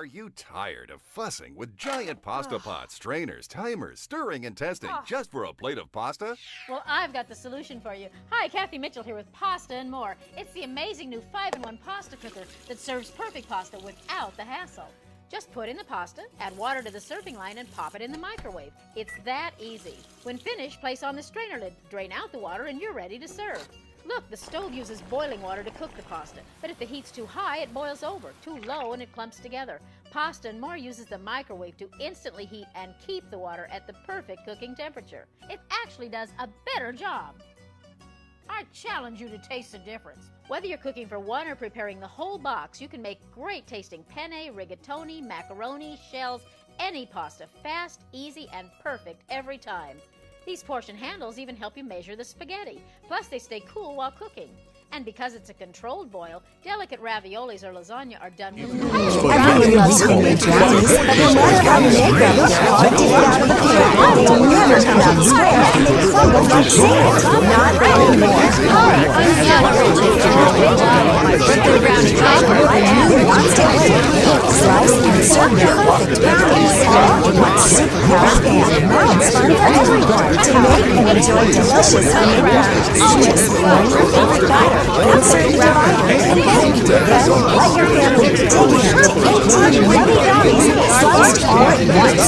Are you tired of fussing with giant pasta pots, strainers, timers, stirring and testing just for a plate of pasta? Well, I've got the solution for you. Hi, Kathy Mitchell here with Pasta and More. It's the amazing new 5-in-1 pasta cooker that serves perfect pasta without the hassle. Just put in the pasta, add water to the serving line, and pop it in the microwave. It's that easy. When finished, place on the strainer lid, drain out the water, and you're ready to serve. Look, the stove uses boiling water to cook the pasta, but if the heat's too high, it boils over. Too low, and it clumps together. Pasta and More uses the microwave to instantly heat and keep the water at the perfect cooking temperature. It actually does a better job. I challenge you to taste the difference. Whether you're cooking for one or preparing the whole box, you can make great tasting penne, rigatoni, macaroni, shells, any pasta, fast, easy, and perfect every time. These portion handles even help you measure the spaghetti. Plus, they stay cool while cooking. And because it's a controlled boil, delicate raviolis or lasagna are done with... Everyone loves homemade brownies, but no matter how you make them, or dig it out of the pan, they'll never come out square and they crumble like sand. Not anymore. Birthday brownie maker, a new non-stick lid. Slice and serve your perfect brownies all in one superpower pan. Now it's fun for everyone to make and enjoy delicious homemade brownies. Just learn your favorite batter. Insert your fire and bake. Then let your family dig into 18 yummy brownies sliced all at once.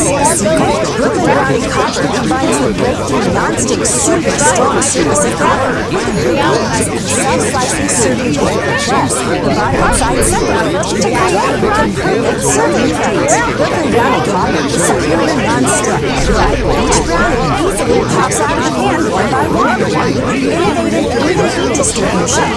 Brooklyn Brownie Copper combines the breakthrough non-stick super strong surface of copper with the realized self-slicing serving tray. Plus, combine outside separately to create the perfect serving trays. Brooklyn Brownie Copper is securely non-stick. Each brownie easily pops out of the pan one by one. Innovative even heat distribution.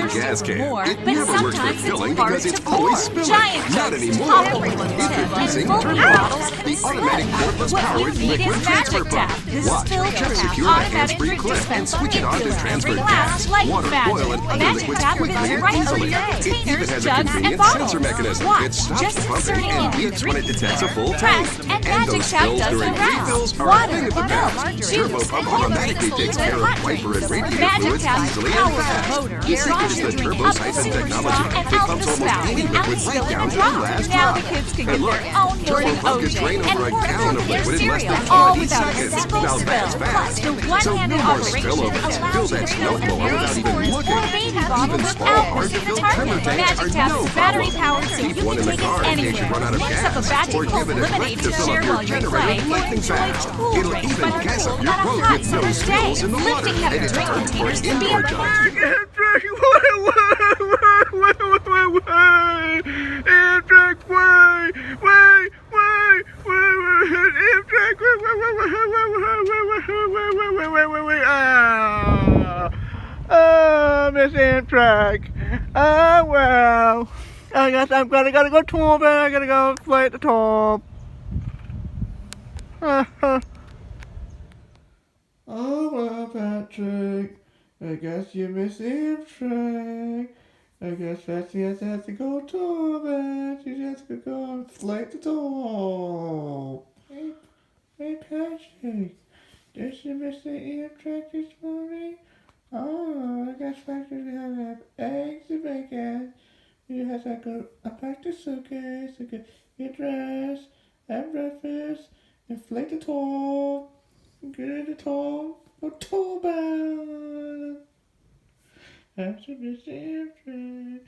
Gas can. It never works for filling because it's always spilling. Giant Not jugs anymore. pop everyone's tip Introducing and full Turbo, bottles the automatic cordless What powered you need liquid is transfer Magic Tap. pump. This is Watch, filter check tap. secure Automatic hands-free drink clip and dispenser switch it on to into transfer every gas, glass like water, magic. oil, and other Magic liquids Tap quickly fits and right easily. over your It even containers, has a jugs, and convenient bottles. sensor mechanism. Watch, It stops just pumping inserting and in beeps when it detects a full tank. Press, and And Magic those Tap spills does during the rest. refills are a Water, thing of the milk, past. juice, Turbo Pump and automatically takes care of wiper and radiator Magic fluids Tap easily and powers fast. motor. The secret is the Drink Turbo up to siphon super technology. straw and It out pumps the almost spout any without liquid right spilling down a to the drop. last Now drop. the kids can And get look, their own Turbo morning Pump can OJ drain and over a pour gallon of their liquid in less cereal, than all 20 without a seconds. single Now spill. that's Plus, fast. the So no one-handed more operation spillovers. allows Fill you that to snow fill blower without even or looking. baby bottle Even small, without hard-to-fill pushing the trimmer target. tanks Magic are Tap's no battery problem. powered so Keep you one can in the take it car in case you anywhere. run out of Mix up a gas. batch Or of give it a lemonade break to to fill share up your while you're generator playing, or lightning enjoy fast. cool It'll drinks even by the gas pool up your on a boat hot with no summer's day. spills in the water. Lifting heavy And it's drink perfect for containers to be indoor a jobs. Oh, Miss Amtrak. Oh, well. I guess I'm gotta go tubing. I gotta go flight the tube. Oh, well, Patrick. I guess you miss Amtrak. I guess Patsy has to go tubing. She has to go and flight the tube. Hey, Patrick. Did you miss the Amtrak this morning? Oh, I guess Patrick's gonna have eggs and bacon. You have to go unpack the suitcase, get dressed, have breakfast, inflate the toll, get in the toll, go toll bound. Have to miss the Amtrak,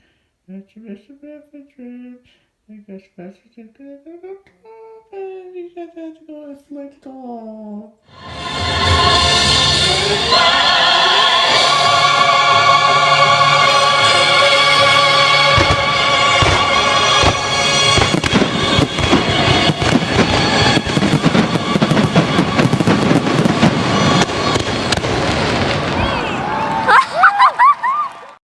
have to miss the breakfast trip. I guess Patrick's gonna go toll bound. You have to go inflate the toll.